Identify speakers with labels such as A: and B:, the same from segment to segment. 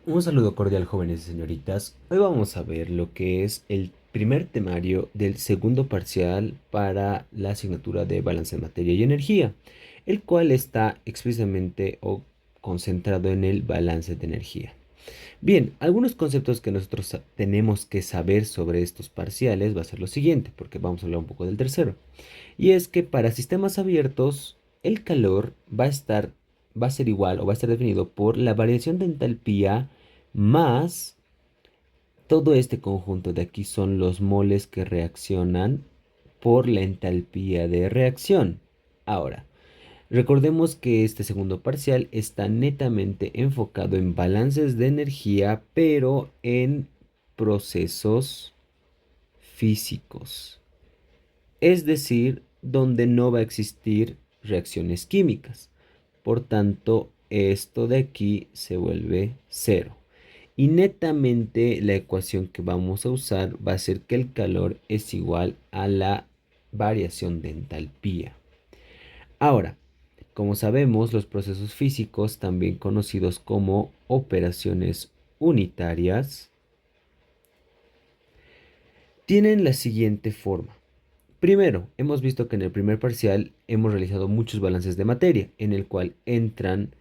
A: Un saludo cordial, jóvenes y señoritas. Hoy vamos a ver lo que es el primer temario del segundo parcial para la asignatura de balance de materia y energía, el cual está expresamente o concentrado en el balance de energía. Bien, algunos conceptos que nosotros tenemos que saber sobre estos parciales va a ser lo siguiente, porque vamos a hablar un poco del tercero. Y es que para sistemas abiertos, el calor va a ser igual o va a estar definido por la variación de entalpía más todo este conjunto de aquí son los moles que reaccionan por la entalpía de reacción. Ahora, recordemos que este segundo parcial está netamente enfocado en balances de energía, pero en procesos físicos. Es decir, donde no va a existir reacciones químicas. Por tanto, esto de aquí se vuelve cero. Y netamente la ecuación que vamos a usar va a ser que el calor es igual a la variación de entalpía. Ahora, como sabemos, los procesos físicos, también conocidos como operaciones unitarias, tienen la siguiente forma. Primero, hemos visto que en el primer parcial hemos realizado muchos balances de materia, en el cual entran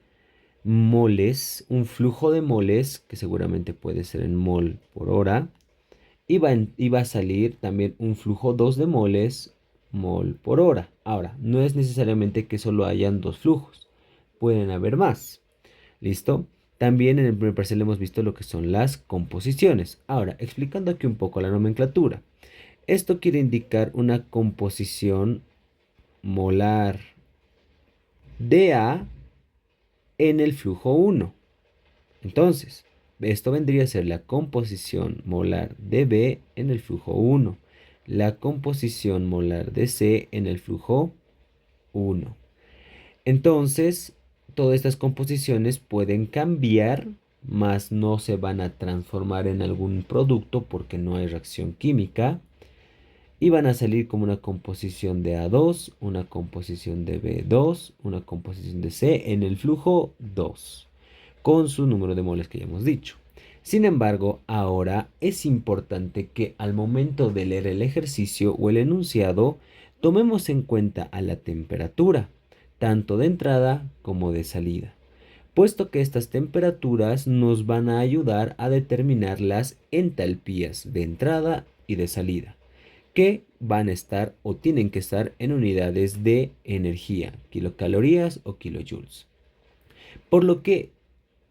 A: moles, un flujo de moles, que seguramente puede ser en mol por hora, y va a salir también un flujo 2 de moles mol por hora. Ahora, no es necesariamente que solo hayan dos flujos, pueden haber más. ¿Listo? También en el primer parcial hemos visto lo que son las composiciones. Ahora, explicando aquí un poco la nomenclatura. Esto quiere indicar una composición molar de A en el flujo 1. Entonces, esto vendría a ser la composición molar de B en el flujo 1, la composición molar de C en el flujo 1. Entonces, todas estas composiciones pueden cambiar, mas no se van a transformar en algún producto porque no hay reacción química. Y van a salir como una composición de A2, una composición de B2, una composición de C en el flujo 2 con su número de moles que ya hemos dicho. Sin embargo, ahora es importante que al momento de leer el ejercicio o el enunciado, tomemos en cuenta a la temperatura, tanto de entrada como de salida, puesto que estas temperaturas nos van a ayudar a determinar las entalpías de entrada y de salida, que van a estar o tienen que estar en unidades de energía, kilocalorías o kilojoules. Por lo que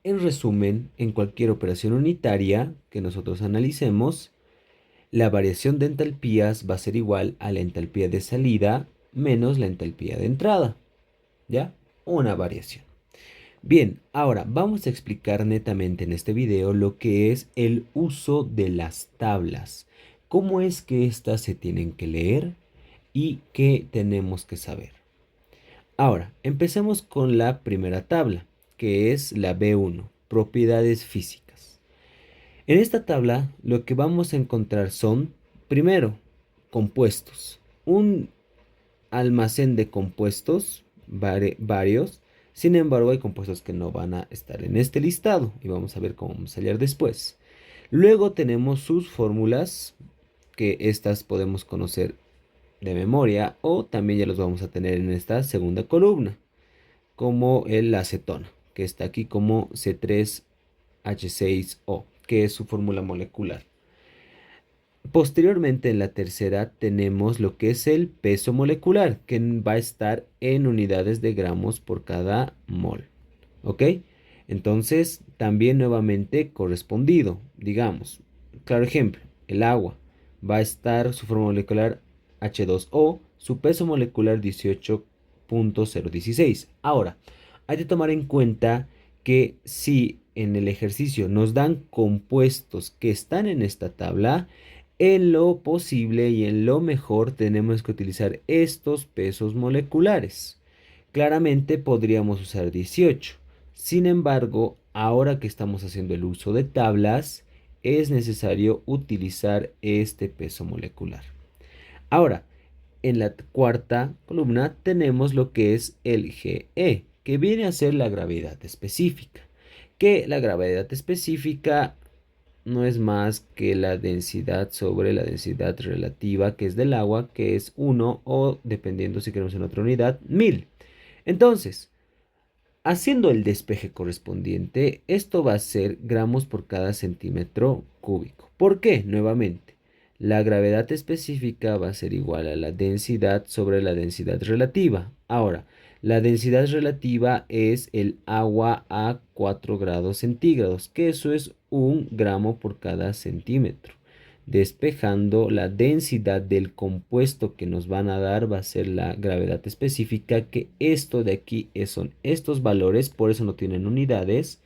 A: en resumen, en cualquier operación unitaria que nosotros analicemos, la variación de entalpías va a ser igual a la entalpía de salida menos la entalpía de entrada. ¿Ya? Una variación. Bien, ahora vamos a explicar netamente en este video lo que es el uso de las tablas. Cómo es que éstas se tienen que leer y qué tenemos que saber. Ahora, empecemos con la primera tabla, que es la B1, propiedades físicas. En esta tabla lo que vamos a encontrar son, primero, compuestos. Un almacén de compuestos, varios. Sin embargo, hay compuestos que no van a estar en este listado y vamos a ver cómo vamos a hallar después. Luego tenemos sus fórmulas, que estas podemos conocer de memoria o también ya los vamos a tener en esta segunda columna, como el acetona, que está aquí como C3H6O, que es su fórmula molecular. Posteriormente, en la tercera tenemos lo que es el peso molecular, que va a estar en unidades de gramos por cada mol. ¿Ok? Entonces, también nuevamente correspondido, digamos, claro ejemplo, el agua va a estar su fórmula molecular H2O, su peso molecular 18.016. Ahora, hay que tomar en cuenta que si en el ejercicio nos dan compuestos que están en esta tabla, en lo posible y en lo mejor tenemos que utilizar estos pesos moleculares. Claramente podríamos usar 18. Sin embargo, ahora que estamos haciendo el uso de tablas, es necesario utilizar este peso molecular. Ahora, en la cuarta columna tenemos lo que es el GE, que viene a ser la gravedad específica, que la gravedad específica no es más que la densidad sobre la densidad relativa que es del agua, que es 1 o, dependiendo si queremos en otra unidad, 1000. Entonces, haciendo el despeje correspondiente, esto va a ser gramos por cada centímetro cúbico. ¿Por qué? Nuevamente, la gravedad específica va a ser igual a la densidad sobre la densidad relativa. Ahora, la densidad relativa es el agua a 4 grados centígrados, que eso es 1 gramo por cada centímetro. Despejando, la densidad del compuesto que nos van a dar va a ser la gravedad específica, que esto de aquí son estos valores, por eso no tienen unidades,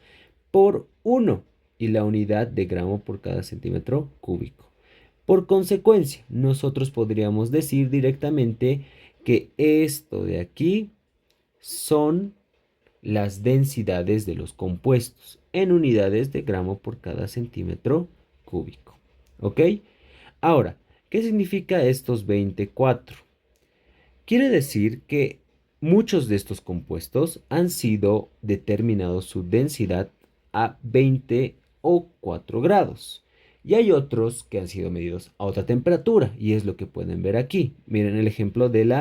A: por 1 y la unidad de gramo por cada centímetro cúbico. Por consecuencia, nosotros podríamos decir directamente que esto de aquí son las densidades de los compuestos en unidades de gramo por cada centímetro cúbico. ¿Ok? Ahora, ¿qué significa estos 24? Quiere decir que muchos de estos compuestos han sido determinados su densidad a 20 o 4 grados. Y hay otros que han sido medidos a otra temperatura, y es lo que pueden ver aquí. Miren el ejemplo del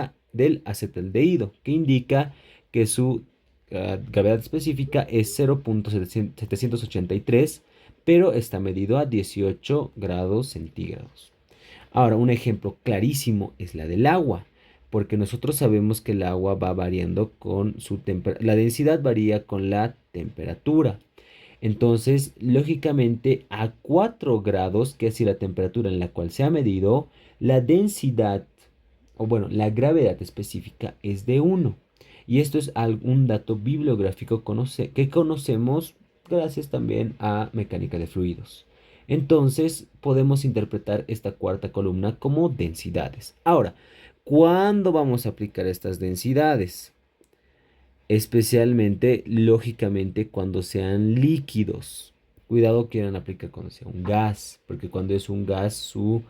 A: acetaldehído, que indica que su gravedad específica es 0.783, pero está medido a 18 grados centígrados. Ahora, un ejemplo clarísimo es la del agua, porque nosotros sabemos que el agua va variando con su temperatura, la densidad varía con la temperatura. Entonces, lógicamente, a 4 grados, que es la temperatura en la cual se ha medido, la densidad, o bueno, la gravedad específica es de 1. Y esto es algún dato bibliográfico que conocemos gracias también a mecánica de fluidos. Entonces, podemos interpretar esta cuarta columna como densidades. Ahora, ¿cuándo vamos a aplicar estas densidades? Especialmente, lógicamente, cuando sean líquidos. Cuidado, quieran aplicar cuando sea un gas, porque cuando es un gas, su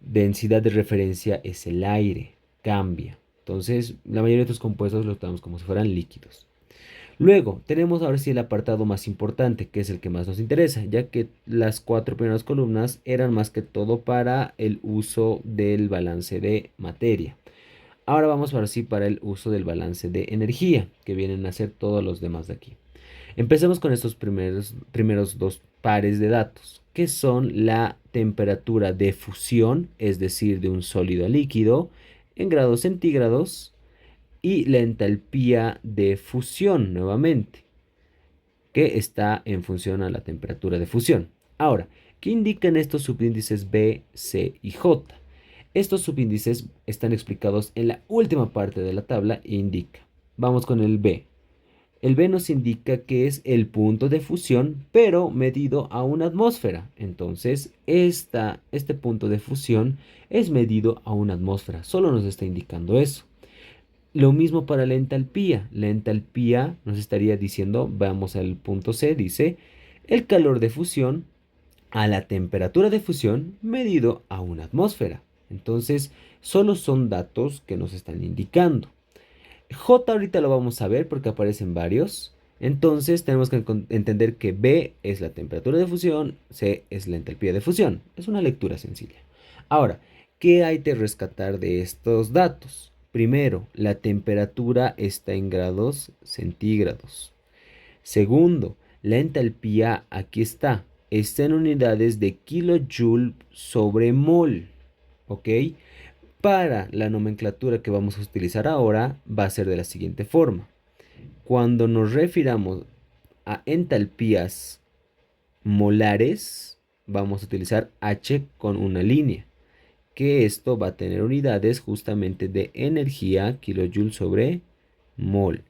A: densidad de referencia es el aire, cambia. Entonces, la mayoría de estos compuestos los tomamos como si fueran líquidos. Luego, tenemos ahora sí el apartado más importante, que es el que más nos interesa, ya que las 4 primeras columnas eran más que todo para el uso del balance de materia. Ahora vamos ahora sí para el uso del balance de energía, que vienen a ser todos los demás de aquí. Empecemos con estos primeros dos pares de datos, que son la temperatura de fusión, es decir, de un sólido a líquido, en grados centígrados, y la entalpía de fusión, nuevamente, que está en función a la temperatura de fusión. Ahora, ¿qué indican estos subíndices B, C y J? Estos subíndices están explicados en la última parte de la tabla e indica. Vamos con el B. El B nos indica que es el punto de fusión, pero medido a una atmósfera. Entonces, este punto de fusión es medido a una atmósfera. Solo nos está indicando eso. Lo mismo para la entalpía. La entalpía nos estaría diciendo, vamos al punto C, dice, el calor de fusión a la temperatura de fusión medido a una atmósfera. Entonces, solo son datos que nos están indicando. J ahorita lo vamos a ver porque aparecen varios. Entonces tenemos que entender que B es la temperatura de fusión, C es la entalpía de fusión. Es una lectura sencilla. Ahora, ¿qué hay que rescatar de estos datos? Primero, la temperatura está en grados centígrados. Segundo, la entalpía aquí está en unidades de kilojoule sobre mol. ¿Ok? Para la nomenclatura que vamos a utilizar ahora va a ser de la siguiente forma. Cuando nos refiramos a entalpías molares, vamos a utilizar H con una línea, que esto va a tener unidades justamente de energía, kilojoule sobre mol.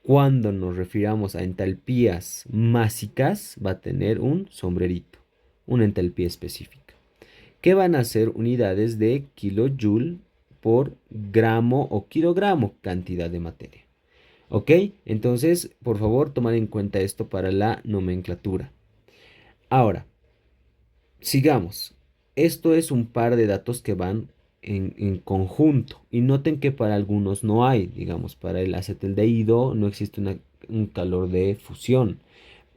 A: Cuando nos refiramos a entalpías másicas, va a tener un sombrerito, una entalpía específica, que van a ser unidades de kilojoule por gramo o kilogramo, cantidad de materia. ¿Ok? Entonces, por favor, tomar en cuenta esto para la nomenclatura. Ahora, sigamos. Esto es un par de datos que van en conjunto. Y noten que para algunos no hay. Digamos, para el acetaldehído no existe un calor de fusión.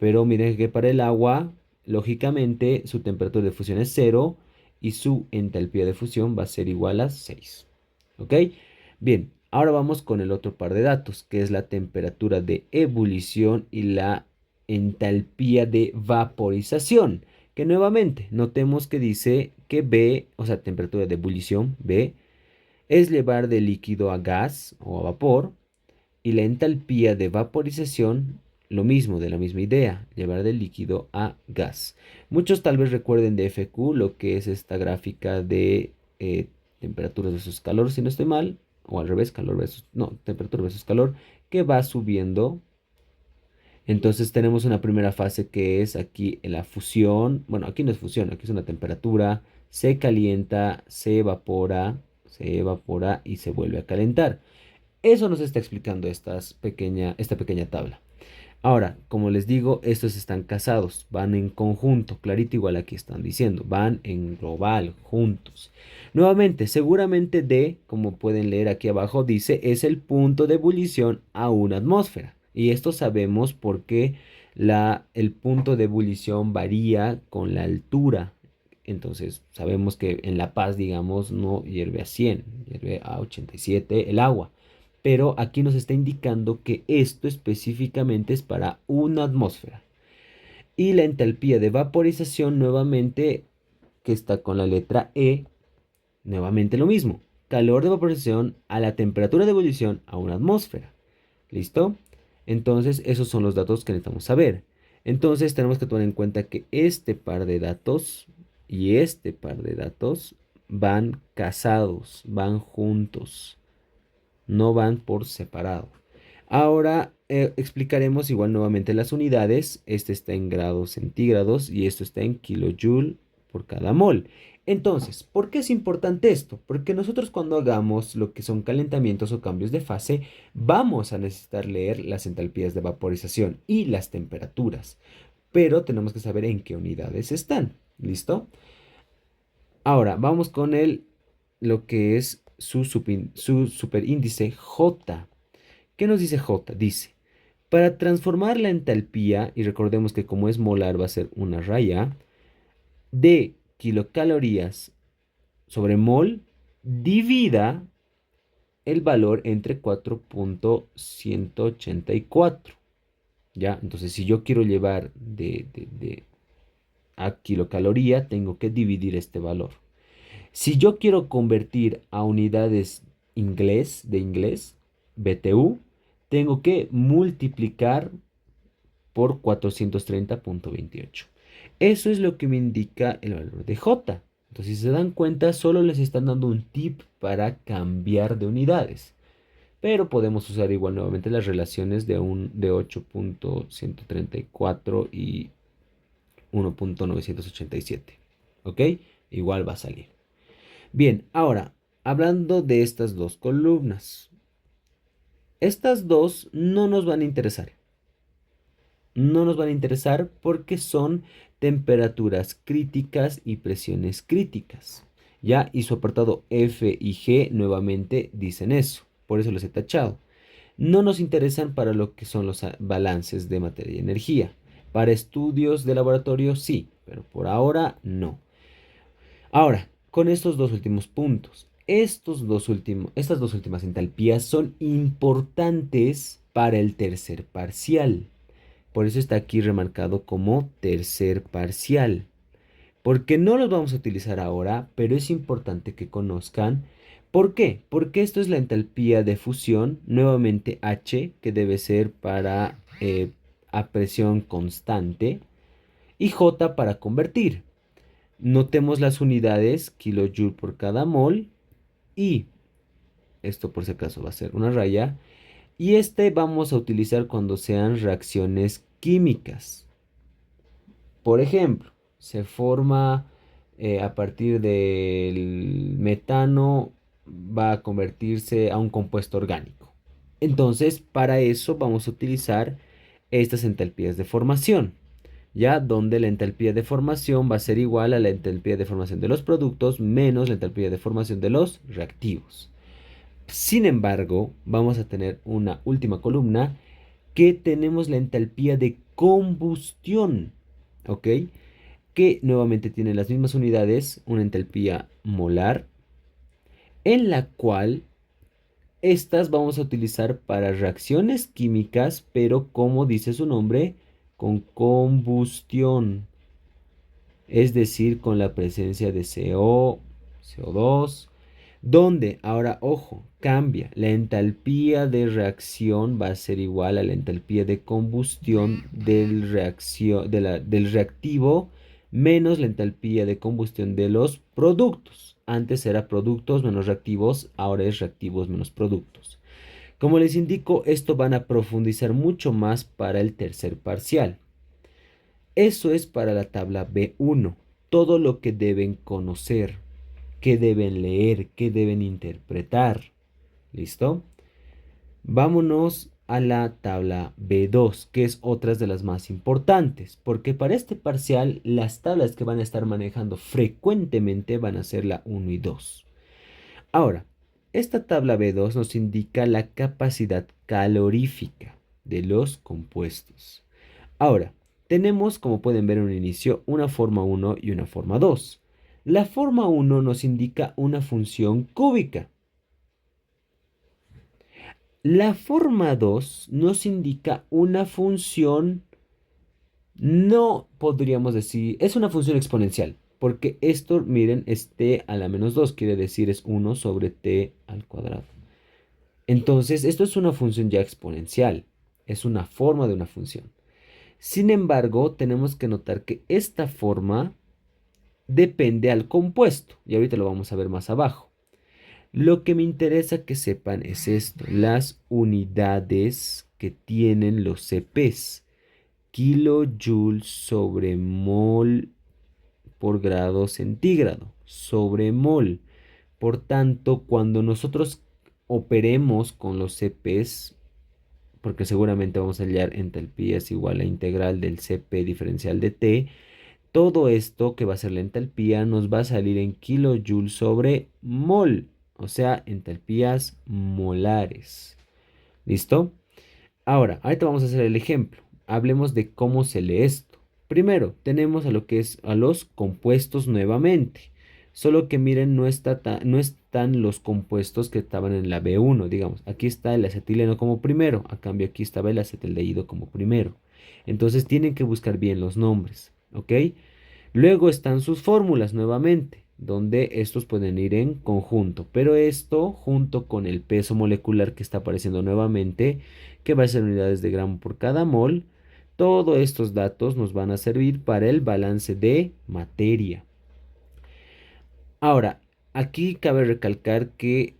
A: Pero miren que para el agua, lógicamente, su temperatura de fusión es cero y su entalpía de fusión va a ser igual a 6. ¿Ok? Bien, ahora vamos con el otro par de datos, que es la temperatura de ebullición y la entalpía de vaporización. Que nuevamente, notemos que dice que B, o sea, temperatura de ebullición, B, es llevar de líquido a gas o a vapor, y la entalpía de vaporización, lo mismo, de la misma idea, llevar del líquido a gas. Muchos tal vez recuerden de FQ lo que es esta gráfica de temperatura versus calor, si no estoy mal, o al revés, calor versus, no, temperatura versus calor, que va subiendo. Entonces tenemos una primera fase que es aquí en la fusión. Bueno, aquí no es fusión, aquí es una temperatura. Se calienta, se evapora y se vuelve a calentar. Eso nos está explicando esta pequeña tabla. Ahora, como les digo, estos están casados, van en conjunto, clarito igual aquí están diciendo, van en global, juntos. Nuevamente, seguramente D, como pueden leer aquí abajo, dice es el punto de ebullición a una atmósfera. Y esto sabemos porque el punto de ebullición varía con la altura. Entonces, sabemos que en La Paz, digamos, no hierve a 100, hierve a 87 el agua. Pero aquí nos está indicando que esto específicamente es para una atmósfera. Y la entalpía de vaporización nuevamente, que está con la letra E, nuevamente lo mismo. Calor de vaporización a la temperatura de ebullición a una atmósfera. ¿Listo? Entonces, esos son los datos que necesitamos saber. Entonces, tenemos que tomar en cuenta que este par de datos y este par de datos van casados, van juntos, no van por separado. Ahora explicaremos igual nuevamente las unidades. Este está en grados centígrados y esto está en kilojoule por cada mol. Entonces, ¿por qué es importante esto? Porque nosotros cuando hagamos lo que son calentamientos o cambios de fase, vamos a necesitar leer las entalpías de vaporización y las temperaturas. Pero tenemos que saber en qué unidades están. ¿Listo? Ahora, vamos con lo que es su superíndice J. ¿Qué nos dice J? Dice, para transformar la entalpía, y recordemos que como es molar va a ser una raya, de kilocalorías sobre mol, divida el valor entre 4,184. ¿Ya? Entonces, si yo quiero llevar a kilocaloría, tengo que dividir este valor. Si yo quiero convertir a unidades de inglés, BTU, tengo que multiplicar por 430,28. Eso es lo que me indica el valor de J. Entonces, si se dan cuenta, solo les están dando un tip para cambiar de unidades. Pero podemos usar igual nuevamente las relaciones de 8,134 y 1,987. ¿Ok? Igual va a salir. Bien, ahora, hablando de estas dos columnas. Estas dos no nos van a interesar. No nos van a interesar porque son temperaturas críticas y presiones críticas. ¿Ya? Y su apartado F y G nuevamente dicen eso. Por eso los he tachado. No nos interesan para lo que son los balances de materia y energía. Para estudios de laboratorio sí, pero por ahora no. Ahora, con estos dos últimos puntos, estas dos últimas entalpías son importantes para el tercer parcial. Por eso está aquí remarcado como tercer parcial. Porque no los vamos a utilizar ahora, pero es importante que conozcan. ¿Por qué? Porque esto es la entalpía de fusión, nuevamente H, que debe ser para a presión constante, y J para convertir. Notemos las unidades, kilojoule por cada mol, y esto por si acaso va a ser una raya, y este vamos a utilizar cuando sean reacciones químicas. Por ejemplo, se forma a partir del metano, va a convertirse a un compuesto orgánico. Entonces, para eso vamos a utilizar estas entalpías de formación, ya donde la entalpía de formación va a ser igual a la entalpía de formación de los productos menos la entalpía de formación de los reactivos. Sin embargo, vamos a tener una última columna que tenemos la entalpía de combustión, ¿ok? Que nuevamente tiene las mismas unidades, una entalpía molar, en la cual estas vamos a utilizar para reacciones químicas, pero como dice su nombre, con combustión, es decir, con la presencia de CO, CO2, donde, ahora ojo, cambia, la entalpía de reacción va a ser igual a la entalpía de combustión del reactivo menos la entalpía de combustión de los productos. Antes era productos menos reactivos, ahora es reactivos menos productos. Como les indico, esto van a profundizar mucho más para el tercer parcial. Eso es para la tabla B1, todo lo que deben conocer, qué deben leer, qué deben interpretar. ¿Listo? Vámonos a la tabla B2, que es otra de las más importantes, porque para este parcial las tablas que van a estar manejando frecuentemente van a ser la 1 y 2. Ahora, esta tabla B2 nos indica la capacidad calorífica de los compuestos. Ahora, tenemos, como pueden ver en un inicio, una forma 1 y una forma 2. La forma 1 nos indica una función cúbica. La forma 2 nos indica una función, no podríamos decir, es una función exponencial, porque esto, miren, es t a la menos 2, quiere decir es 1 sobre t al cuadrado. Entonces, esto es una función ya exponencial, es una forma de una función. Sin embargo, tenemos que notar que esta forma depende al compuesto, y ahorita lo vamos a ver más abajo. Lo que me interesa que sepan es esto, las unidades que tienen los CPs, kilojoule sobre mol por grado centígrado, sobre mol. Por tanto, cuando nosotros operemos con los CPs, porque seguramente vamos a hallar entalpía es igual a integral del CP diferencial de T, todo esto que va a ser la entalpía nos va a salir en kilojoule sobre mol, o sea, entalpías molares. ¿Listo? Ahora, ahorita vamos a hacer el ejemplo. Hablemos de cómo se lee esto. Primero, tenemos a lo que es a los compuestos nuevamente. Solo que miren, no están los compuestos que estaban en la B1, digamos. Aquí está el acetileno como primero, a cambio aquí estaba el acetaldehído como primero. Entonces tienen que buscar bien los nombres, ¿ok? Luego están sus fórmulas nuevamente, donde estos pueden ir en conjunto, pero esto junto con el peso molecular que está apareciendo nuevamente, que va a ser unidades de gramo por cada mol, todos estos datos nos van a servir para el balance de materia. Ahora, aquí cabe recalcar que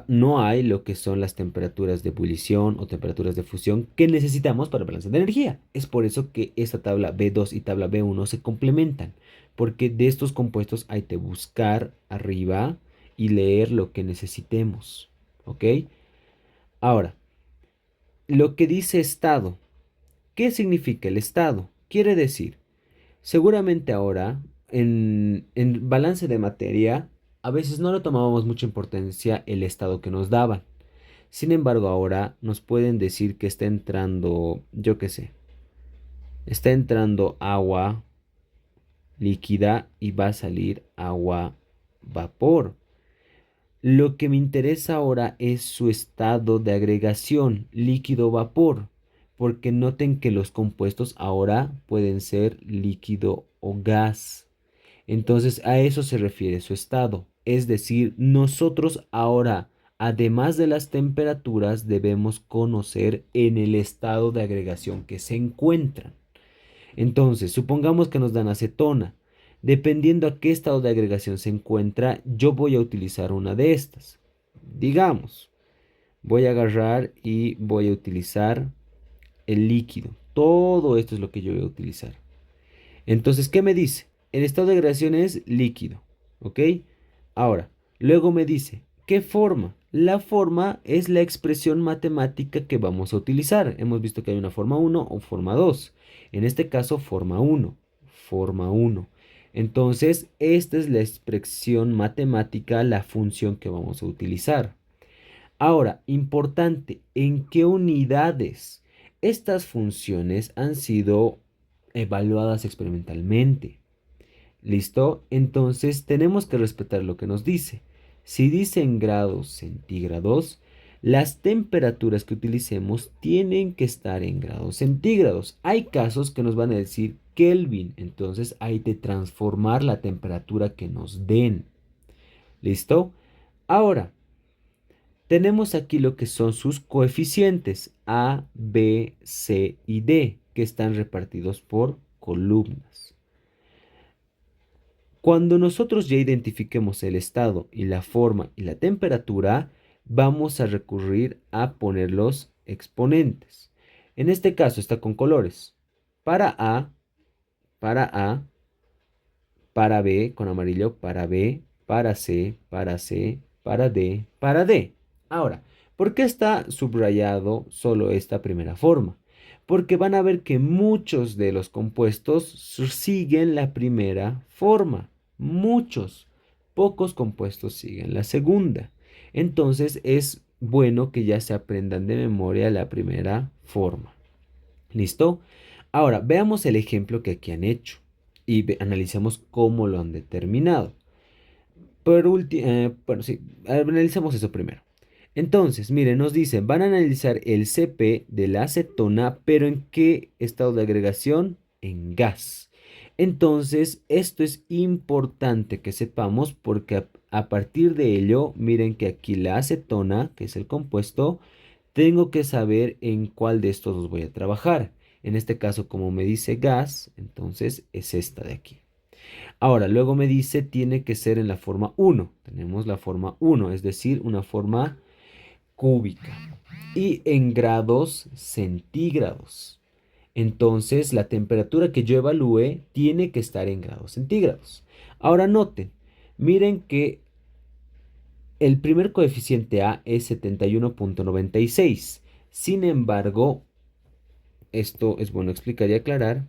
A: no hay lo que son las temperaturas de ebullición o temperaturas de fusión que necesitamos para el balance de energía. Es por eso que esta tabla B2 y tabla B1 se complementan, porque de estos compuestos hay que buscar arriba y leer lo que necesitemos. ¿Ok? Ahora, lo que dice estado. ¿Qué significa el estado? Quiere decir, seguramente ahora en balance de materia, a veces no le tomábamos mucha importancia el estado que nos daban. Sin embargo, ahora nos pueden decir que está entrando, yo qué sé, está entrando agua líquida y va a salir agua vapor. Lo que me interesa ahora es su estado de agregación, líquido-vapor, porque noten que los compuestos ahora pueden ser líquido o gas. Entonces a eso se refiere su estado. Es decir, nosotros ahora, además de las temperaturas, debemos conocer en el estado de agregación que se encuentran. Entonces, supongamos que nos dan acetona. Dependiendo a qué estado de agregación se encuentra, yo voy a utilizar una de estas. Digamos, voy a agarrar y voy a utilizar el líquido. Todo esto es lo que yo voy a utilizar. Entonces, ¿qué me dice? El estado de agregación es líquido, ¿ok? Ahora, luego me dice, ¿qué forma? La forma es la expresión matemática que vamos a utilizar. Hemos visto que hay una forma 1 o forma 2. En este caso, forma 1. Forma 1. Entonces, esta es la expresión matemática, la función que vamos a utilizar. Ahora, importante, ¿en qué unidades? Estas funciones han sido evaluadas experimentalmente. ¿Listo? Entonces tenemos que respetar lo que nos dice. Si dice en grados centígrados, las temperaturas que utilicemos tienen que estar en grados centígrados. Hay casos que nos van a decir Kelvin, entonces hay de transformar la temperatura que nos den. ¿Listo? Ahora, tenemos aquí lo que son sus coeficientes A, B, C y D, que están repartidos por columnas. Cuando nosotros ya identifiquemos el estado y la forma y la temperatura, vamos a recurrir a poner los exponentes. En este caso está con colores. Para A, para A, para B con amarillo, para B, para C, para C, para D, para D. Ahora, ¿por qué está subrayado solo esta primera forma? Porque van a ver que muchos de los compuestos siguen la primera forma. Muchos. Pocos compuestos siguen la segunda. Entonces es bueno que ya se aprendan de memoria la primera forma. ¿Listo? Ahora, veamos el ejemplo que aquí han hecho y analicemos cómo lo han determinado. Por último, bueno, sí, analicemos eso primero. Entonces, miren, nos dicen, van a analizar el CP de la acetona, pero ¿en qué estado de agregación? En gas. Entonces, esto es importante que sepamos porque a partir de ello, miren que aquí la acetona, que es el compuesto, tengo que saber en cuál de estos dos voy a trabajar. En este caso, como me dice gas, entonces es esta de aquí. Ahora, luego me dice tiene que ser en la forma 1. Tenemos la forma 1, es decir, una forma cúbica. Y en grados centígrados. Entonces, la temperatura que yo evalúe tiene que estar en grados centígrados. Ahora noten, miren que el primer coeficiente A es 71,96. Sin embargo, esto es bueno explicar y aclarar,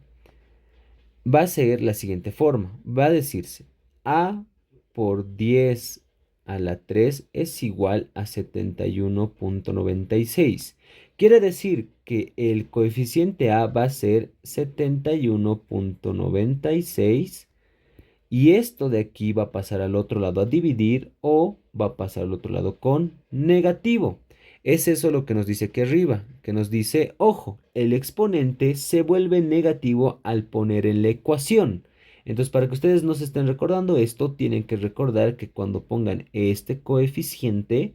A: va a ser la siguiente forma. Va a decirse A por 10 a la 3 es igual a 71,96. Quiere decir que el coeficiente A va a ser 71,96 y esto de aquí va a pasar al otro lado a dividir o va a pasar al otro lado con negativo. Es eso lo que nos dice aquí arriba, que nos dice, ojo, el exponente se vuelve negativo al poner en la ecuación. Entonces, para que ustedes no se estén recordando esto, tienen que recordar que cuando pongan este coeficiente,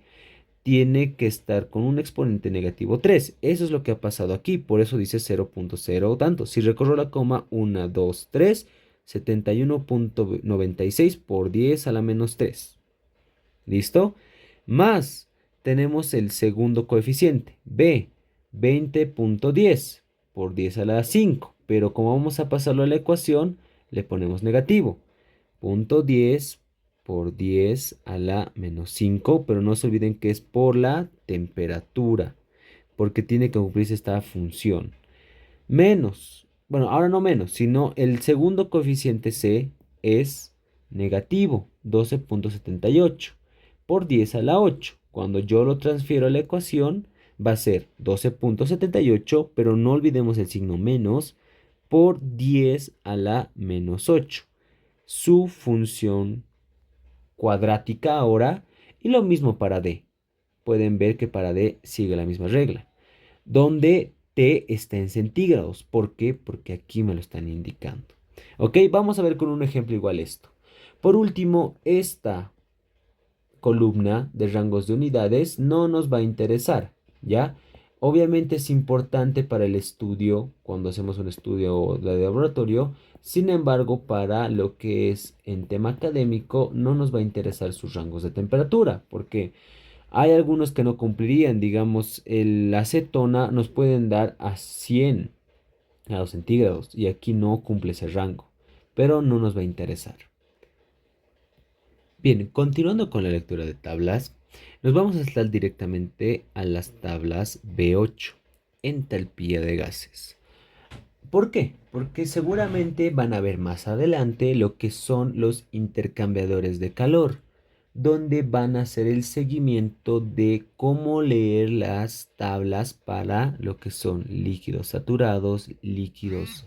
A: tiene que estar con un exponente negativo 3. Eso es lo que ha pasado aquí, por eso dice 0,0 tanto. Si recorro la coma, 1, 2, 3, 71,96 por 10 a la menos 3. ¿Listo? Más tenemos el segundo coeficiente, b, 20,10 por 10 a la 5. Pero como vamos a pasarlo a la ecuación, le ponemos negativo. 0,10 por 10 a la menos 5, pero no se olviden que es por la temperatura, porque tiene que cumplirse esta función. Menos, bueno, ahora no menos, sino el segundo coeficiente C es negativo, 12,78 por 10 a la 8. Cuando yo lo transfiero a la ecuación, va a ser 12,78, pero no olvidemos el signo menos, por 10 a la menos 8. Su función cuadrática ahora, y lo mismo para D. Pueden ver que para D sigue la misma regla, donde T está en centígrados. ¿Por qué? Porque aquí me lo están indicando. Ok, vamos a ver con un ejemplo igual esto. Por último, esta columna de rangos de unidades no nos va a interesar, ¿ya? Obviamente es importante para el estudio, cuando hacemos un estudio de laboratorio. Sin embargo, para lo que es en tema académico, no nos va a interesar sus rangos de temperatura, porque hay algunos que no cumplirían. Digamos, la acetona nos pueden dar a 100 grados centígrados y aquí no cumple ese rango, pero no nos va a interesar. Bien, continuando con la lectura de tablas, nos vamos a saltar directamente a las tablas B8, entalpía de gases. ¿Por qué? Porque seguramente van a ver más adelante lo que son los intercambiadores de calor. donde van a hacer el seguimiento de cómo leer las tablas para lo que son líquidos saturados, líquidos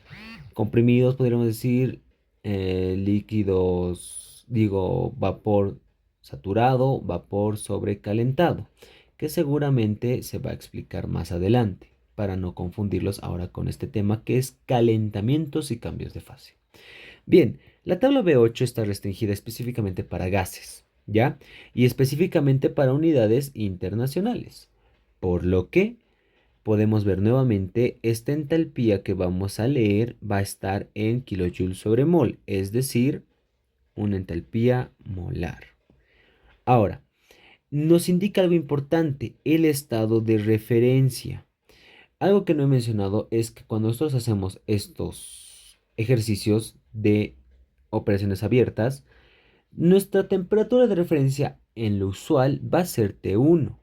A: comprimidos, podríamos decir, líquidos, digo, vapor saturado, vapor sobrecalentado, que seguramente se va a explicar más adelante, para no confundirlos ahora con este tema que es calentamientos y cambios de fase. Bien, la tabla B8 está restringida específicamente para gases, ¿ya? Y específicamente para unidades internacionales, por lo que podemos ver nuevamente esta entalpía que vamos a leer va a estar en kilojoules sobre mol, es decir, una entalpía molar. Ahora, nos indica algo importante, el estado de referencia. Algo que no he mencionado es que cuando nosotros hacemos estos ejercicios de operaciones abiertas, nuestra temperatura de referencia en lo usual va a ser T1.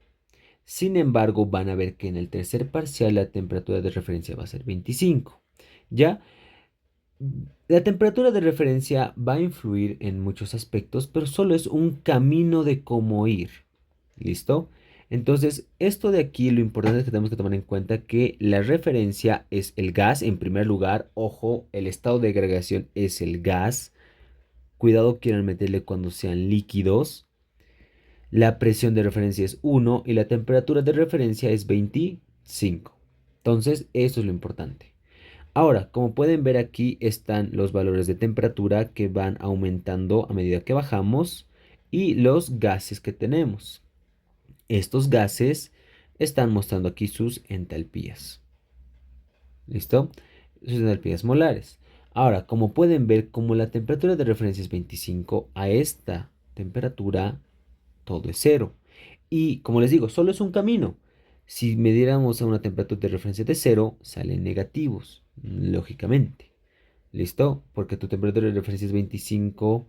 A: Sin embargo, van a ver que en el tercer parcial la temperatura de referencia va a ser 25. ¿Ya? La temperatura de referencia va a influir en muchos aspectos, pero solo es un camino de cómo ir. ¿Listo? Entonces, esto de aquí, lo importante es que tenemos que tomar en cuenta que la referencia es el gas en primer lugar. Ojo, el estado de agregación es el gas. Cuidado, quieran meterle cuando sean líquidos. La presión de referencia es 1 y la temperatura de referencia es 25. Entonces, eso es lo importante. Ahora, como pueden ver aquí están los valores de temperatura que van aumentando a medida que bajamos y los gases que tenemos. Estos gases están mostrando aquí sus entalpías. ¿Listo? Sus entalpías molares. Ahora, como pueden ver, como la temperatura de referencia es 25, a esta temperatura todo es cero. Y como les digo, solo es un camino. Si midiéramos a una temperatura de referencia de cero, salen negativos, lógicamente. ¿Listo? Porque tu temperatura de referencia es 25,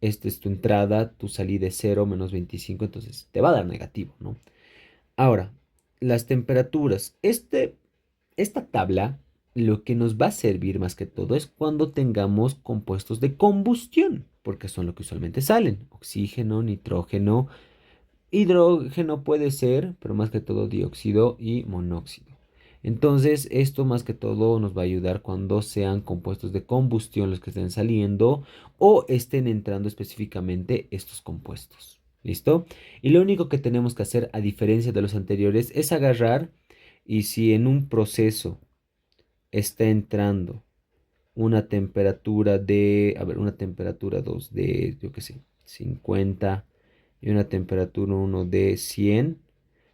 A: esta es tu entrada, tu salida es 0 menos 25, entonces te va a dar negativo, ¿no? Ahora, las temperaturas. Esta tabla lo que nos va a servir más que todo es cuando tengamos compuestos de combustión, porque son lo que usualmente salen. Oxígeno, nitrógeno, hidrógeno puede ser, pero más que todo dióxido y monóxido. Entonces, esto más que todo nos va a ayudar cuando sean compuestos de combustión los que estén saliendo o estén entrando específicamente estos compuestos. ¿Listo? Y lo único que tenemos que hacer, a diferencia de los anteriores, es agarrar y si en un proceso está entrando una temperatura de, a ver, una temperatura 2 de, yo qué sé, 50 y una temperatura uno de 100,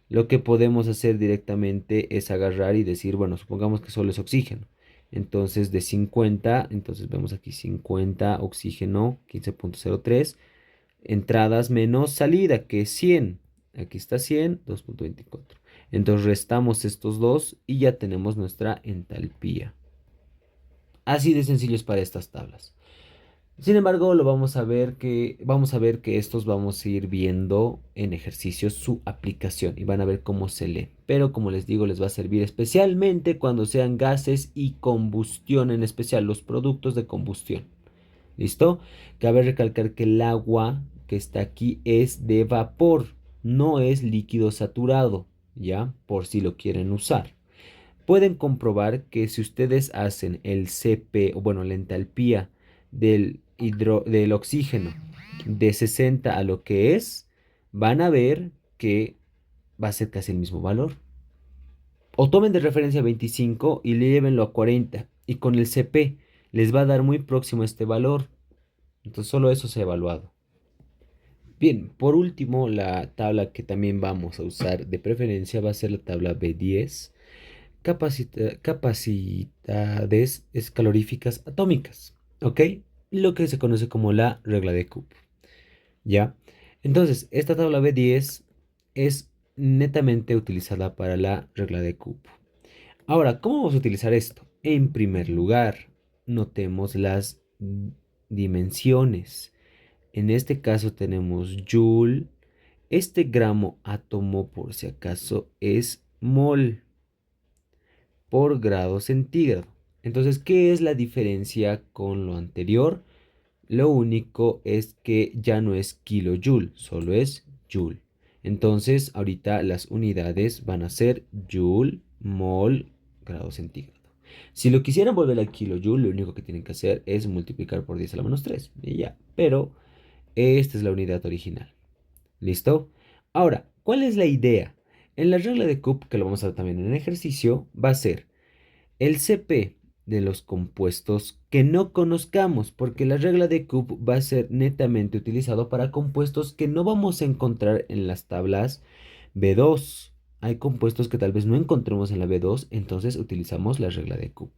A: lo que podemos hacer directamente es agarrar y decir, bueno, supongamos que solo es oxígeno. Entonces de 50, entonces vemos aquí 50 oxígeno 15,03, entradas menos salida que es 100. Aquí está 100, 2,24. Entonces restamos estos dos y ya tenemos nuestra entalpía. Así de sencillo es para estas tablas. Sin embargo, lo vamos a ver que estos vamos a ir viendo en ejercicios su aplicación y van a ver cómo se lee. Pero como les digo, les va a servir especialmente cuando sean gases y combustión, en especial los productos de combustión. ¿Listo? Cabe recalcar que el agua que está aquí es de vapor, no es líquido saturado, ¿ya? Por si lo quieren usar. Pueden comprobar que si ustedes hacen el CP, o bueno, la entalpía del oxígeno de 60 a lo que es, van a ver que va a ser casi el mismo valor. O tomen de referencia 25 y llévenlo a 40 y con el CP les va a dar muy próximo a este valor. Entonces solo eso se ha evaluado. Bien, por último, la tabla que también vamos a usar de preferencia va a ser la tabla B10, capacidades caloríficas atómicas, ¿ok? Lo que se conoce como la regla de Coop, ¿ya? Entonces, esta tabla B10 es netamente utilizada para la regla de Coop. Ahora, ¿cómo vamos a utilizar esto? En primer lugar, notemos las dimensiones. En este caso tenemos joule. Este gramo átomo, por si acaso, es mol por grado centígrado. Entonces, ¿qué es la diferencia con lo anterior? Lo único es que ya no es kilojoule, solo es joule. Entonces, ahorita las unidades van a ser joule, mol, grado centígrado. Si lo quisieran volver al kilojoule, lo único que tienen que hacer es multiplicar por 10 a la menos 3 y ya. Pero esta es la unidad original. ¿Listo? Ahora, ¿cuál es la idea? En la regla de Coop, que lo vamos a ver también en el ejercicio, va a ser el CP de los compuestos que no conozcamos, porque la regla de Coop va a ser netamente utilizado para compuestos que no vamos a encontrar en las tablas B2. Hay compuestos que tal vez no encontremos en la B2, entonces utilizamos la regla de Coop.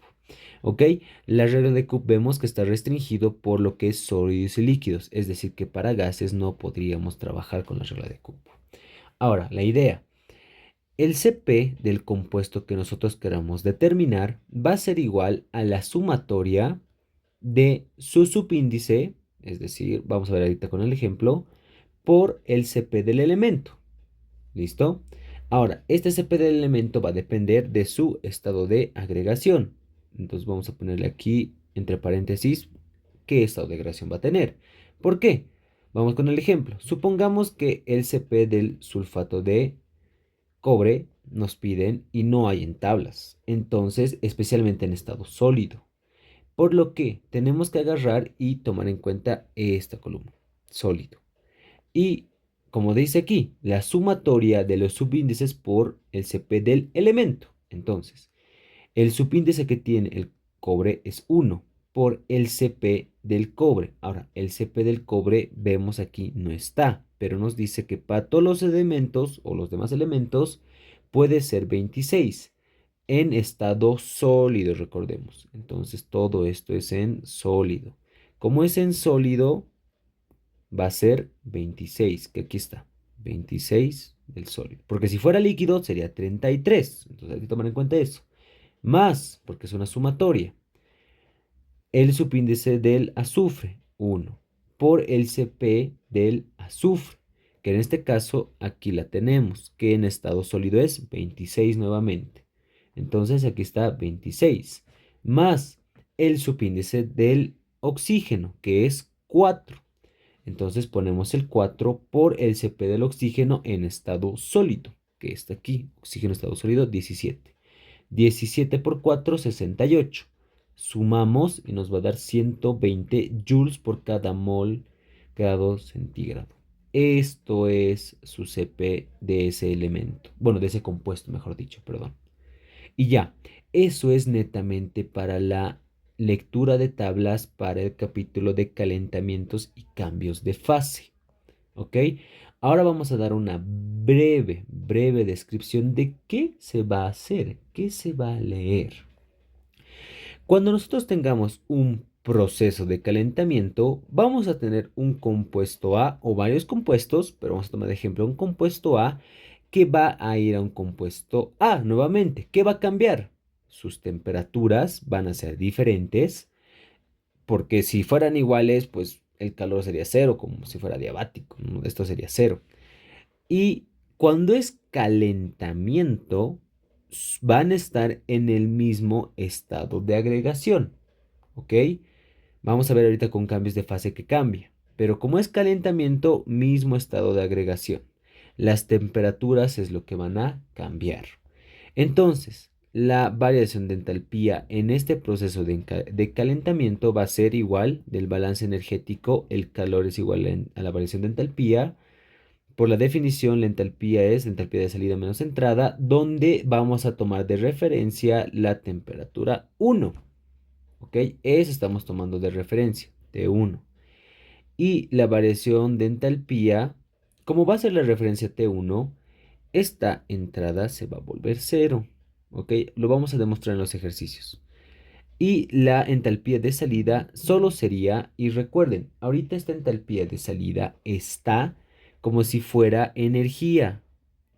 A: ¿Ok? La regla de Coop vemos que está restringido por lo que es sólidos y líquidos, es decir, que para gases no podríamos trabajar con la regla de Coop. Ahora, la idea. El CP del compuesto que nosotros queramos determinar va a ser igual a la sumatoria de su subíndice, es decir, vamos a ver ahorita con el ejemplo, por el CP del elemento. ¿Listo? Ahora, este CP del elemento va a depender de su estado de agregación. Entonces vamos a ponerle aquí entre paréntesis qué estado de agregación va a tener. ¿Por qué? Vamos con el ejemplo. Supongamos que el CP del sulfato de cobre nos piden y no hay en tablas. Entonces, especialmente en estado sólido. Por lo que tenemos que agarrar y tomar en cuenta esta columna, sólido. Y como dice aquí, la sumatoria de los subíndices por el CP del elemento. Entonces, el subíndice que tiene el cobre es 1 por el CP del cobre. Ahora, el CP del cobre vemos aquí no está, pero nos dice que para todos los elementos o los demás elementos puede ser 26 en estado sólido, recordemos. Entonces, todo esto es en sólido. Como es en sólido, va a ser 26, que aquí está, 26 del sólido. Porque si fuera líquido sería 33. Entonces hay que tomar en cuenta eso. Más, porque es una sumatoria, el subíndice del azufre, 1, por el CP del azufre, que en este caso aquí la tenemos, que en estado sólido es 26 nuevamente. Entonces aquí está 26, más el subíndice del oxígeno, que es 4. Entonces ponemos el 4 por el CP del oxígeno en estado sólido, que está aquí, oxígeno estado sólido 17. 17 por 4, 68. Sumamos y nos va a dar 120 joules por cada mol grado centígrado. Esto es su CP de ese elemento. Bueno, de ese compuesto, mejor dicho, perdón. Y ya, eso es netamente para la lectura de tablas para el capítulo de calentamientos y cambios de fase. ¿Ok? Ahora vamos a dar una breve descripción de qué se va a hacer, qué se va a leer. Cuando nosotros tengamos un proceso de calentamiento, vamos a tener un compuesto A o varios compuestos, pero vamos a tomar de ejemplo un compuesto A que va a ir a un compuesto A nuevamente. ¿Qué va a cambiar? Sus temperaturas van a ser diferentes, porque si fueran iguales, pues el calor sería cero, como si fuera diabático, ¿no? Esto sería cero. Y cuando es calentamiento, van a estar en el mismo estado de agregación. ¿Ok? Vamos a ver ahorita con cambios de fase que cambia. Pero como es calentamiento, mismo estado de agregación. Las temperaturas es lo que van a cambiar. Entonces, la variación de entalpía en este proceso de calentamiento va a ser igual del balance energético. El calor es igual a la variación de entalpía. Por la definición, la entalpía es la entalpía de salida menos entrada, donde vamos a tomar de referencia la temperatura 1. ¿Ok? Eso estamos tomando de referencia, de 1. Y la variación de entalpía, como va a ser la referencia T1, esta entrada se va a volver cero. ¿Ok? Lo vamos a demostrar en los ejercicios. Y la entalpía de salida solo sería, y recuerden, ahorita esta entalpía de salida está como si fuera energía,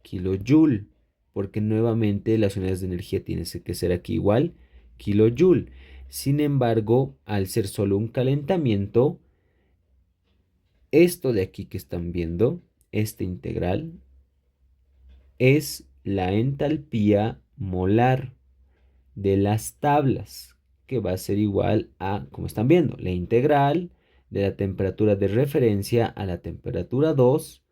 A: kilojoule, porque nuevamente las unidades de energía tienen que ser aquí igual, kilojoule. Sin embargo, al ser solo un calentamiento, esto de aquí que están viendo, este integral, es la entalpía molar de las tablas, que va a ser igual a, como están viendo, la integral de la temperatura de referencia a la temperatura 2,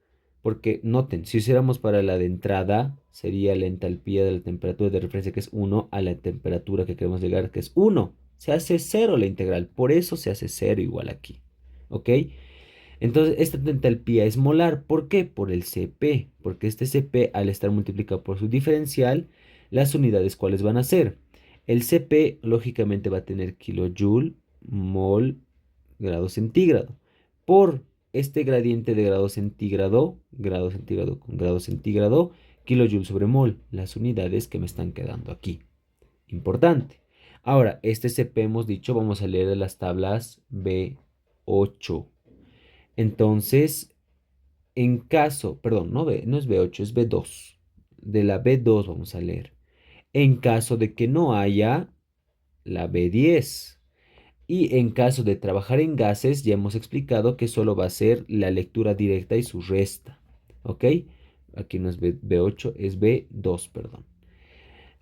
A: porque noten, si hiciéramos para la de entrada, sería la entalpía de la temperatura de referencia que es 1 a la temperatura que queremos llegar que es 1. Se hace 0 la integral, por eso se hace 0 igual aquí. ¿Ok? Entonces, esta entalpía es molar. ¿Por qué? Por el Cp. Porque este Cp, al estar multiplicado por su diferencial, las unidades, ¿cuáles van a ser? El Cp, lógicamente, va a tener kilojoule, mol, grado centígrado. Por este gradiente de grado centígrado con grado centígrado, kilojoule sobre mol, las unidades que me están quedando aquí. Importante. Ahora, este Cp hemos dicho, vamos a leer de las tablas B8. Entonces, en caso, perdón, no es B8, es B2. De la B2 vamos a leer. En caso de que no haya la B10. Y en caso de trabajar en gases, ya hemos explicado que solo va a ser la lectura directa y su resta. ¿Ok? Aquí no es B8, es B2, perdón.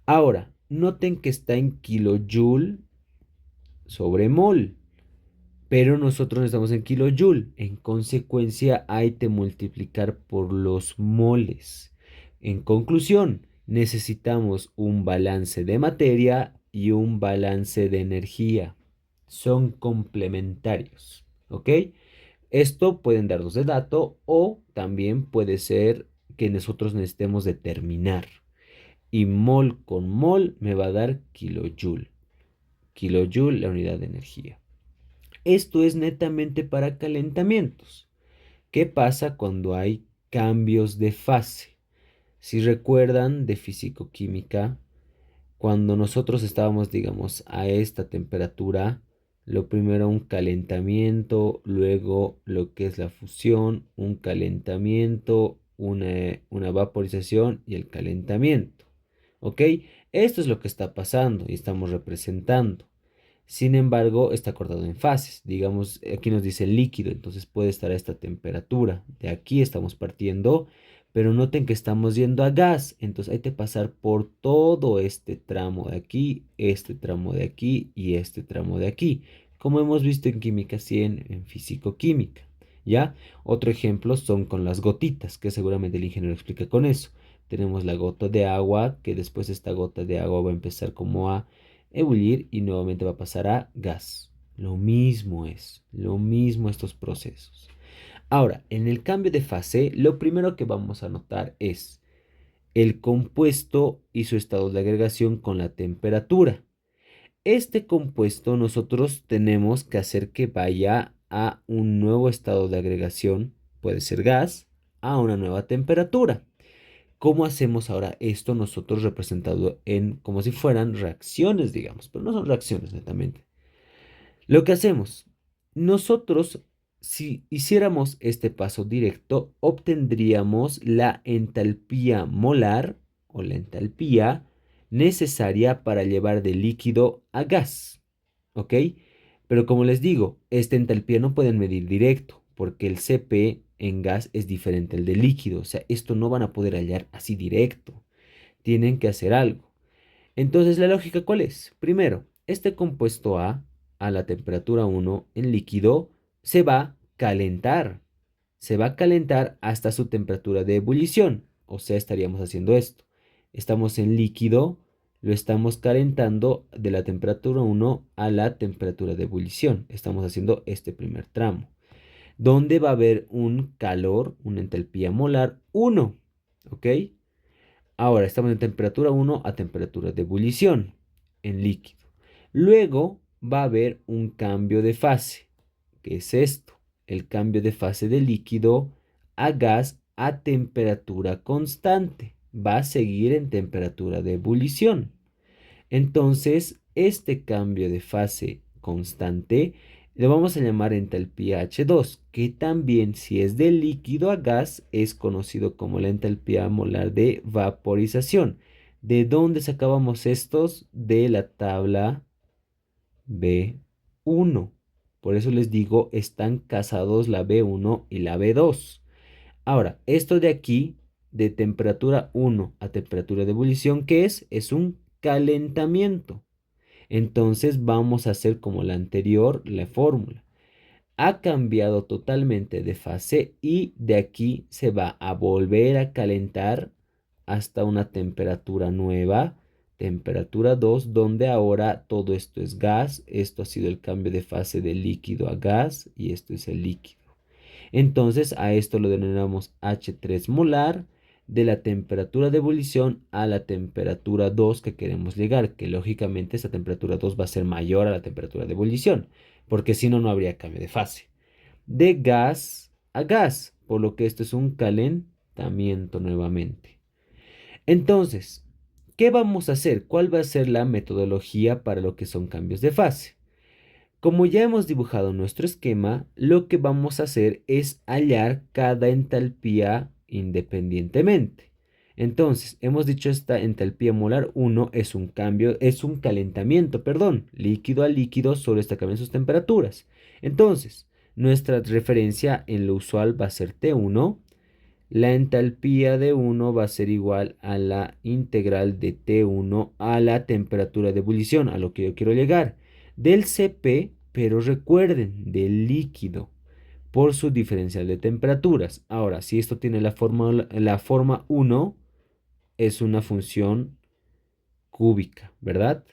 A: Ahora, noten que está en kilojoule sobre mol. Pero nosotros estamos en kilojoule. En consecuencia, hay que multiplicar por los moles. En conclusión, necesitamos un balance de materia y un balance de energía. Son complementarios. ¿Ok? Esto pueden darnos de dato o también puede ser que nosotros necesitemos determinar. Y mol con mol me va a dar kilojoule. Kilojoule, la unidad de energía. Esto es netamente para calentamientos. ¿Qué pasa cuando hay cambios de fase? Si recuerdan de fisicoquímica, cuando nosotros estábamos, digamos, a esta temperatura, lo primero un calentamiento, luego lo que es la fusión, un calentamiento, una vaporización y el calentamiento. ¿Ok? Esto es lo que está pasando y estamos representando. Sin embargo, está cortado en fases. Digamos, aquí nos dice líquido, entonces puede estar a esta temperatura. De aquí estamos partiendo, pero noten que estamos yendo a gas. Entonces hay que pasar por todo este tramo de aquí, este tramo de aquí y este tramo de aquí. Como hemos visto en química 100, en físico-química. ¿Ya? Otro ejemplo son con las gotitas, que seguramente el ingeniero explica con eso. Tenemos la gota de agua, que después esta gota de agua va a empezar como a ebullir y nuevamente va a pasar a gas. Lo mismo estos procesos. Ahora, en el cambio de fase, lo primero que vamos a notar es el compuesto y su estado de agregación con la temperatura. Este compuesto nosotros tenemos que hacer que vaya a un nuevo estado de agregación, puede ser gas, a una nueva temperatura. ¿Cómo hacemos ahora esto nosotros representado en como si fueran reacciones, digamos? Pero no son reacciones netamente. Lo que hacemos, nosotros, si hiciéramos este paso directo, obtendríamos la entalpía molar o la entalpía necesaria para llevar de líquido a gas. ¿Ok? Pero como les digo, esta entalpía no pueden medir directo, porque el Cp en gas es diferente al de líquido. O sea, esto no van a poder hallar así directo. Tienen que hacer algo. Entonces, ¿la lógica cuál es? Primero, este compuesto a la temperatura 1 en líquido, se va a calentar. Se va a calentar hasta su temperatura de ebullición. O sea, estaríamos haciendo esto. Estamos en líquido, lo estamos calentando de la temperatura 1 a la temperatura de ebullición. Estamos haciendo este primer tramo, donde va a haber un calor, una entalpía molar 1. ¿Ok? Ahora estamos en temperatura 1 a temperatura de ebullición en líquido. Luego va a haber un cambio de fase, que es esto, el cambio de fase de líquido a gas a temperatura constante. Va a seguir en temperatura de ebullición. Entonces, este cambio de fase constante le vamos a llamar entalpía H2, que también si es de líquido a gas es conocido como la entalpía molar de vaporización. ¿De dónde sacábamos estos? De la tabla B1. Por eso les digo, están casados la B1 y la B2. Ahora, esto de aquí, de temperatura 1 a temperatura de ebullición, ¿qué es? Es un calentamiento. Entonces vamos a hacer como la anterior, la fórmula. ha cambiado totalmente de fase y de aquí se va a volver a calentar hasta una temperatura nueva, temperatura 2, donde ahora todo esto es gas. Esto ha sido el cambio de fase de líquido a gas y esto es el líquido. Entonces a esto lo denominamos H3 molar, de la temperatura de ebullición a la temperatura 2 que queremos llegar, que lógicamente esa temperatura 2 va a ser mayor a la temperatura de ebullición, porque si no, no habría cambio de fase. De gas a gas, por lo que esto es un calentamiento nuevamente. Entonces, ¿qué vamos a hacer? ¿Cuál va a ser la metodología para lo que son cambios de fase? Como ya hemos dibujado nuestro esquema, lo que vamos a hacer es hallar cada entalpía independientemente. Entonces, hemos dicho esta entalpía molar 1 es un cambio, es un calentamiento, perdón, líquido a líquido, solo está cambiando sus temperaturas. Entonces, nuestra referencia en lo usual va a ser T1. La entalpía de 1 va a ser igual a la integral de T1 a la temperatura de ebullición, a lo que yo quiero llegar, del Cp, pero recuerden, del líquido, por su diferencial de temperaturas. Ahora, si esto tiene la forma 1, es una función cúbica, ¿verdad?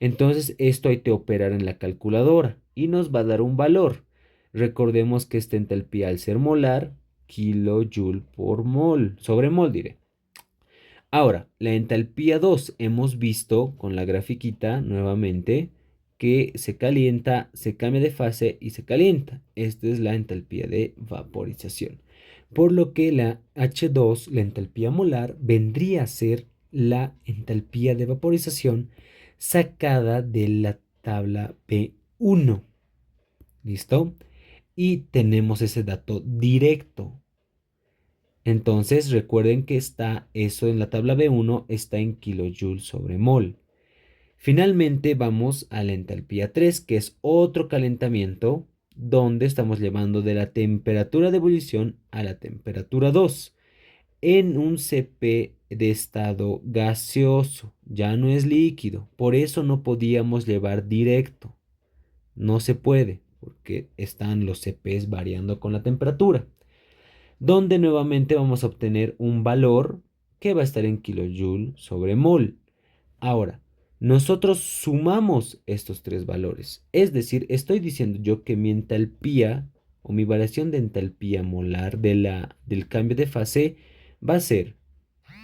A: Entonces, esto hay que operar en la calculadora y nos va a dar un valor. Recordemos que esta entalpía al ser molar, kilojoule por mol, sobre mol diré. Ahora, la entalpía 2, hemos visto con la grafiquita nuevamente que se calienta, se cambia de fase y se calienta. Esta es la entalpía de vaporización. Por lo que la H2, la entalpía molar, vendría a ser la entalpía de vaporización sacada de la tabla B1. ¿Listo? Y tenemos ese dato directo. Entonces recuerden que está eso en la tabla B1, está en kilojoules sobre mol. Finalmente vamos a la entalpía 3, que es otro calentamiento donde estamos llevando de la temperatura de ebullición a la temperatura 2 en un Cp de estado gaseoso, ya no es líquido. Por eso no podíamos llevar directo. No se puede porque están los Cp's variando con la temperatura, donde nuevamente vamos a obtener un valor que va a estar en kilojoule sobre mol. Ahora, nosotros sumamos estos tres valores, es decir, estoy diciendo yo que mi entalpía o mi variación de entalpía molar del cambio de fase va a ser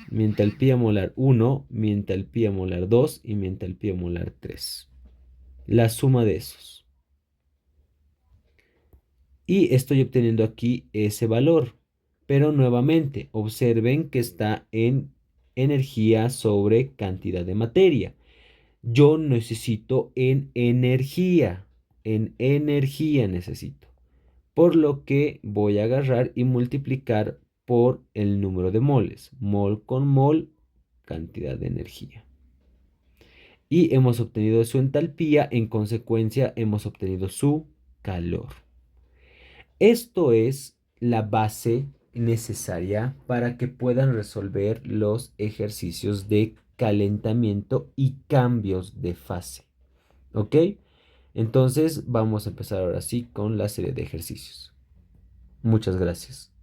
A: mi entalpía molar 1, mi entalpía molar 2 y mi entalpía molar 3. La suma de esos. Y estoy obteniendo aquí ese valor. Pero nuevamente, observen que está en energía sobre cantidad de materia. Yo necesito en energía necesito. Por lo que voy a agarrar y multiplicar por el número de moles. Mol con mol, cantidad de energía. Y hemos obtenido su entalpía, en consecuencia hemos obtenido su calor. Esto es la base necesaria para que puedan resolver los ejercicios de calentamiento y cambios de fase. ¿Ok? Entonces vamos a empezar ahora sí con la serie de ejercicios. Muchas gracias.